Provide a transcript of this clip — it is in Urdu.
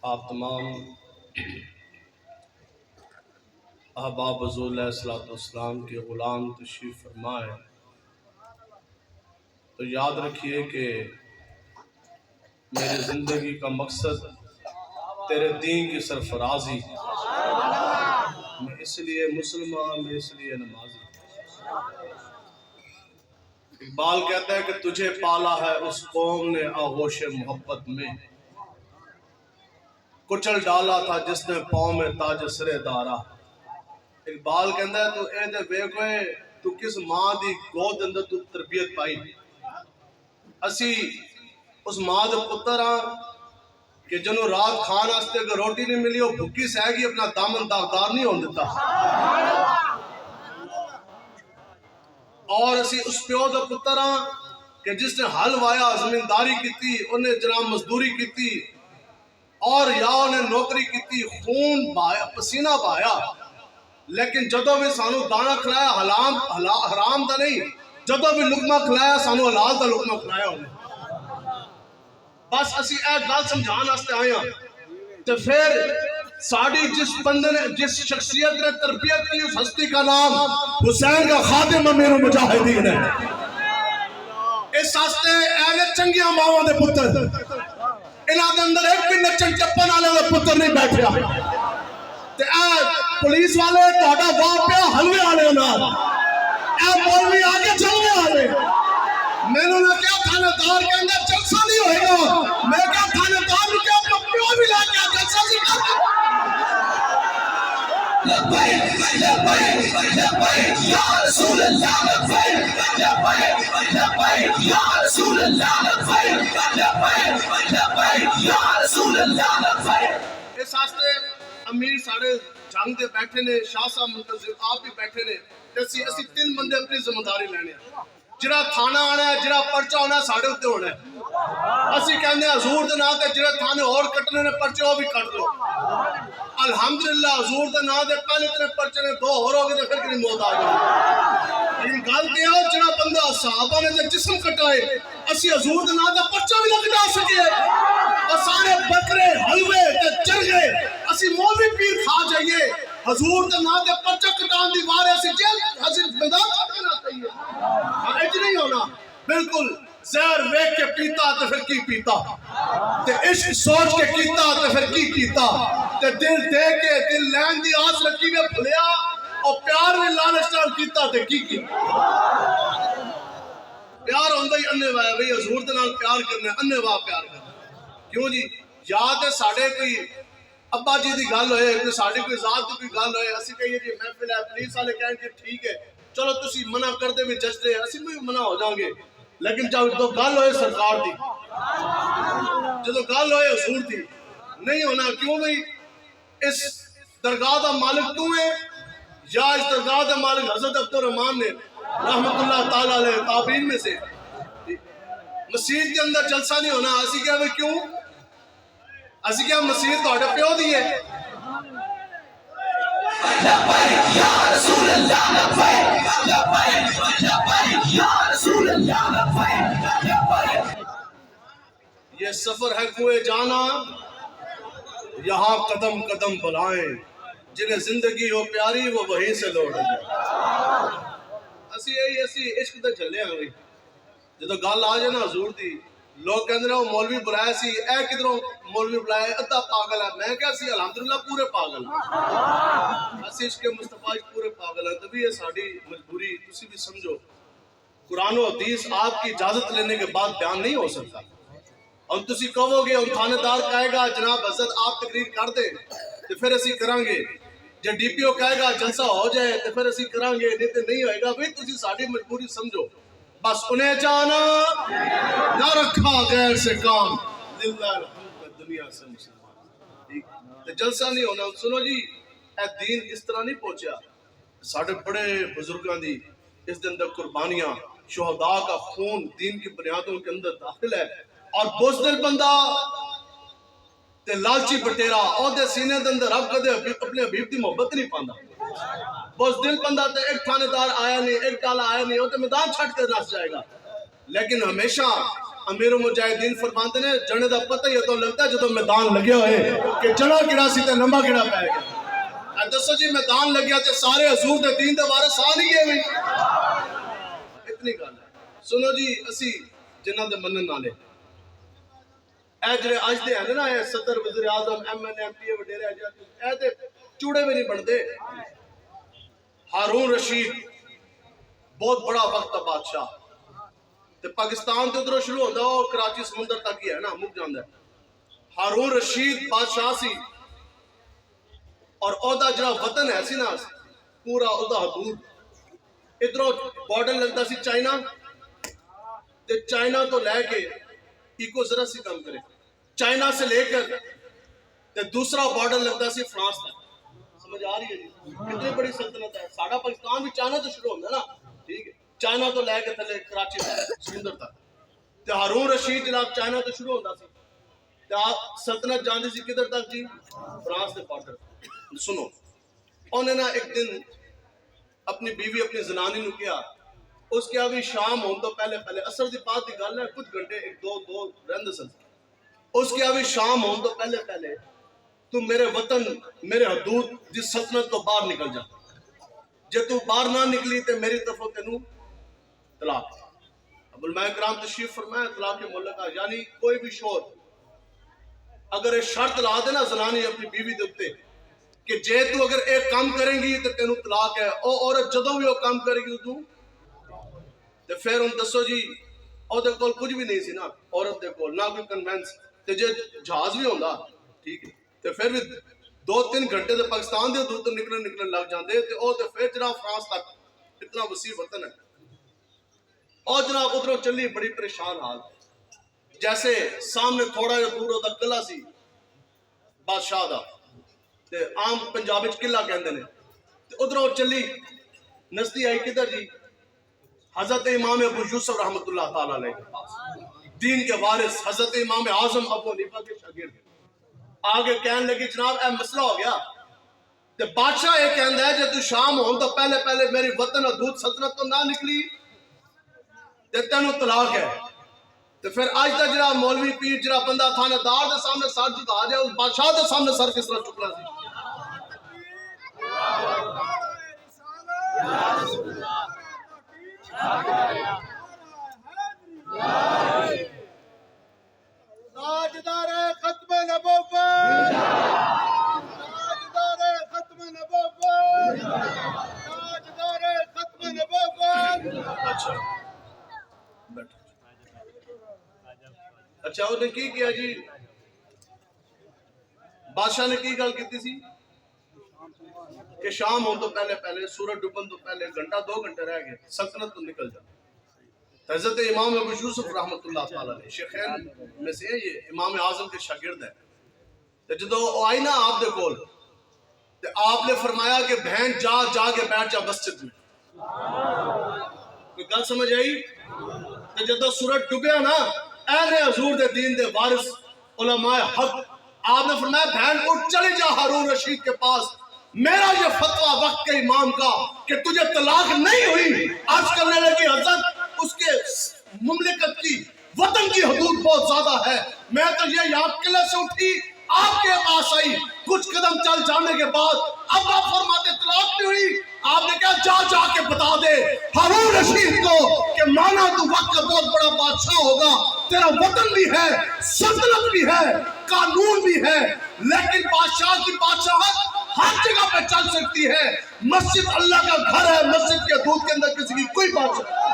آپ تمام احباب حضور علیہ الصلوۃ والسلام کے غلام تشریف فرمائے تو یاد رکھیے کہ میری زندگی کا مقصد تیرے دین کی سرفرازی، میں اس لیے مسلمان، میں اس لیے نمازی۔ اقبال کہتا ہے کہ تجھے پالا ہے اس قوم نے آغوش محبت میں، کچل ڈالا تھا جس نے پاؤں میں تاج سرے دارا۔ اقبال کہتا ہے تو اے دے ویکھوے تو کس ماں دی گود اندر تو تربیت پائی۔ اسی اس ماں دے پتر ہاں کہ جنہوں رات کھان واسطے اگر روٹی نہیں ملی وہ بھکی سہ گئی، اپنا دامن داغدار نہیں ہون دیتا۔ اور اسی اس پیو دا پتر ہاں کہ جس نے حل وایا، زمینداری کیتی، انہیں جناب مزدوری کیتی، اور یا انہیں نوکری کیتی، خون بہایا، پسینہ بہایا، لیکن جدوں بھی سانو دانا کھلایا حرام دا نہیں، جدوں بھی لقمہ کھلایا سانو حلال دا لقمہ کھلایا انہیں۔ بس اسی اے گل سمجھان واسطے آئے ہیں۔ تو پھر ساڑی جس بندے نے، جس شخصیت نے تربیت کی، اس ہستی کا نام حسین کا خادم امیر المجاہدین ہے۔ اس واسطے اہل چنگیاں ماواں دے پتر، انہاں دے اندر ایک بھی نچن چپن والے دے پتر نہیں بیٹھیا۔ تے اے پولیس والے تہاڈا واہ پیا حلوے والے نال، اے مولوی آگے چلنے والے۔ میں نے کیا تھانے دار کے اندر جلسہ نہیں ہوئے گا، میں کیا تھانے دار نے کیا اپنا پیو بھی لا کے جلسہ سے کر دیں۔ لبیک لبیک لبیک یا رسول اللہ، لبیک لبیک لبیک یا رسول اللہ، لبیک لبیک لبیک یا رسول اللہ، لبیک۔ اس واسطے امیر ساڑے جنگ دے بیٹھے نے، شاہ صاحب منتظر آپ بھی بیٹھے نے، اسی تین بندے اپنی ذمہ داری لینے ہیں۔ جڑا تھانہ آنا ہے، جڑا پرچہ ہونا ہے، ساڑھے ہوتے ہونا ہے۔ اسی کہنے ہیں حضور دے نام تے جڑے تھانے اور کٹنے نے پرچے وہ بھی کٹ لو۔ الحمدللہ حضور دے نام تے پہلے اتنے پرچے نے، دو اور ہو گئے تو پھر کتنی موت آ جائے۔ لیکن گل تے ہے جڑا بندہ صحابہ نے تے جسم کٹائے، اسی حضور دے نام تے پرچہ بھی نہ کٹا سکے، اور سارے بکرے حلوے تے چرگے اسی مولوی پیر کھا جائیے، حضور دے نام تے پرچہ کٹان دی وارے اسی جیل اسی میدان چھٹنا چاہیے۔ ایج نہیں ہونا، بالکل زہر ویک کے پیتا تو پھر کی پیتا، تے عشق سوچ کے کیتا تو پھر کی کیتا، تے دل دے کے دل لین دی آس رکھی میں بھلیا، اور پیار میں لالچ نال کیتا تے کی پیار ہوندہ ہی اننے وایا، بھئی حضور دے نال پیار کرنا ہے، اننے واہ پیار کرنا ہے۔ کیوں جی؟ یاد ہے ساڑھے کوئی ابا جی دی گل ہوئے، کوئی ساڑھے کوئی ذات دی کوئی گل ہوئے، اسی کہیے جی محفل ہے، پولیس والے کہیں کہ ٹھیک ہے چلو تسی منع کر دے بھی جج دے، اسی بھی منع ہو جائیں گے، لیکن جب تو گل ہوئے سرکار دی، جب گل ہوئے حضور دی، نہیں ہونا۔ کیوں بھئی اس درگاہ دا مالک تو ہے، یا اس درگاہ دا مالک حضرت عبدالرحمن نے رحمت اللہ تعالیٰ علیہ تابعین میں سے۔ مسجد کے اندر جلسہ نہیں ہونا، اسی کیا بھئی کیوں؟ اسی کیا مسجد تو اٹھا پیو دی ہے۔ لبیک یا رسول اللہ، لبیک لبیک لبیک یا رسول اللہ، لبیک لبیک۔ یہ سفر ہے کوئے جانا، یہاں قدم قدم بلائیں، جنہیں زندگی ہو پیاری وہ وہیں سے لوٹ جائیں۔ اسی عشق دے چلے ہیں بھئی، جدو گل آ جائے نا حضور دی، لوگ کہندے ہیں وہ مولوی بلائے سی، اے کدھروں مولوی بلائے، ادھا پاگل ہے۔ میں کہا سی الحمدللہ پورے پاگل ہیں، اسی عشق مصطفیٰ پورے پاگل ہیں۔ تبھی یہ ساڑھی مجبوری تسی بھی سمجھو، قرآن و حدیث آپ کی اجازت لینے کے بعد بیان نہیں ہو سکتا۔ اور تسی کہو گے، اور تھانے دار کہے گا جناب حضرت آپ تقریر کر دیں تو پھر اسی کریں گے، جب ڈی پی او کہے گا جلسہ ہو جائے تو پھر اسی کریں گے، نہیں تو نہیں ہوئے گا۔ بھئی تسی ساڑھی مجبوری سمجھو، بس انہیں جانا نہ رکھا غیر سے کام، للہ الحمد دنیا سے مسلمان۔ جلسہ نہیں ہونا۔ سنو جی، اے دین اس طرح نہیں پہنچیا، ساڑھے بڑے بزرگاں دی اس دن اندر قربانیاں، شہداء کا خون دین کی بنیادوں کے اندر داخل ہے، اور بزدل بندہ تے لالچی بٹیرا عہدے سینے دے اندر رب کدے اپنے حبیب دی محبت نہیں پاندا۔ بزدل بندہ تے ایک تھانے دار آیا نہیں، ایک ڈالا آیا نہیں، وہ تے میدان چھٹ کے نس جائے گا، لیکن ہمیشہ امیر المجاہدین فرماتے نے جنے دا پتہ یہ تو لگتا ہے جدو میدان لگیا ہوئے کہ جڑا کڑا سی تے لمبا کڑا پہ گیا. دسو جی میدان لگیا تے سارے حضور دے دین دے وارث آ نہیں گئے. اتنی گل ہے. سنو جی اسی جنہاں دے منن والے اے جڑے اج دے ہیں نا اے صدر وزیر اعظم ایم این ایم پی اے وڈیرے اے تے چوڑے بھی نہیں بنتے. ہارون رشید بہت بڑا وقت بادشاہ تے پاکستان تے ادھروں شروع ہوندا او کراچی سمندر تک ہی ہے نا مک جاندا ہے. ہارون رشید بادشاہ سی اور اودا جڑا وطن ہے سی نا پورا اودا حدود ادھروں بارڈر لگتا سی چائنا تے چائنا تو لے کے ایکو ذرا سی کم کرے چائنا سے لے کر تے دوسرا بارڈر لگتا سی فرانس تک. سمجھ آ رہی ہے جی کتنی بڑی سلطنت ہے. ساڈا پاکستان بھی چائنا تو شروع ہوتا ہے نا ٹھیک ہے چائنا تو لے کے تھلے کراچی تک سمندر تک. تے ہارون رشید جناب چائنا تو شروع ہوتا سی تے سلطنت جاندی سی کدھر تک جی فرانس دے بارڈر. سنو انہیں نا ایک دن اپنی بیوی اپنی زنانی نو کیا اس کے ابھی شام ہون تو پہلے اثر دی بات دی گل ہے کچھ گھنٹے ایک دو رہندے سن. اس کے ابھی شام ہون تو پہلے تو میرے وطن میرے حدود دی سلطنت تو باہر نکل جا. جے تو باہر نہ نکلی تے میری طرفوں تینوں طلاق. ابو الماء کرام تشریف فرمایا طلاق ملکہ یعنی کوئی بھی شور اگر ایک شرط لا دے نا زنانی اپنی بیوی دے اوپر کہ جے تو اگر ایک کام کریں گی تو تینوں طلاق ہے او عورت جدوں بھی وہ کام کرے گی تو تے پھر ہن دسو جی او دے کول کچھ بھی نہیں سی نا عورت دے کول نہ کوئی کنوینس تے جے جہاز بھی ہوندا ٹھیک ہے تے پھر بھی 2-3 گھنٹے تے پاکستان دے دور تو نکلن لگ جاندے تے او تے پھر جناب فرانس تک اتنا وسیع وطن ہے. اور جناب ادھروں چلی بڑی پریشان حال جیسے سامنے تھوڑا جا دور ہوتا قلعہ سی بادشاہ دا تے عام پنجاب وچ قلعہ کہندے نے تے ادھروں چلی نزدی آئی کدھر جی حضرت امام ابو یوسف رحمۃ اللہ تعالی علیہ کے پاس دین کے وارث حضرت امام اعظم ابو حنیفہ کے شاگرد. آگے کہنے لگی جناب اے مسئلہ ہو گیا تے بادشاہ یہ کہندا ہے جے تو شام ہون تو پہلے میری وطن حدود سلطنت تو نہ نکلی تے تینوں طلاق ہے. تے پھر آج تک جڑا مولوی پیر جڑا بندہ تھانے دار دے سامنے سر جھکا جائے اس بادشاہ دے سامنے سر کس طرح چکنا سی. تاجدار ختم نبوت تاجدار ختم نبوت تاجدار ختم نبوت. اچھا انہیں کی کیا جی بادشاہ نے کی گل کیتی سی کہ شام ہون تو پہلے سورج ڈوبن تو پہلے گھنٹہ 2 گھنٹے رہ گئے سلطنت تو نکل جا. حضرت امام ابو یوسف رحمۃ اللہ تعالی علیہ شیخین میں سے یہ امام اعظم کے شاگرد ہے. جدو آئی نا آپ دے کول تے آپ نے فرمایا کہ بہن جا کے بیٹھ جا مسجد میں. کوئی گل سمجھ آئی؟ تے جدو سورج ڈوبیا نا اہل حضور دے دین دے وارث علماء حق آپ نے فرمایا بہن اٹھ چلی جا ہارون رشید کے پاس میرا یہ فتویٰ وقت کے امام کا کہ تجھے طلاق نہیں ہوئی آج کرنے لگی حضرت اس کے مملکت کی وطن کی حدود بہت زیادہ ہے. میں تو یہ یاد قلعے سے اٹھی آپ کے پاس آئی کچھ قدم چل جانے کے بعد اب آپ فرماتے طلاق نہیں ہوئی. آپ نے کہا جا کے بتا دے ہارون رشید کو کہ مانا تو وقت کا بہت بڑا بادشاہ ہوگا تیرا وطن بھی ہے سلطنت بھی ہے قانون بھی ہے لیکن بادشاہ کی بادشاہت ہر جگہ پہ چل سکتی ہے. مسجد اللہ کا گھر ہے مسجد کے دودھ کے اندر کسی کی کوئی بادشاہ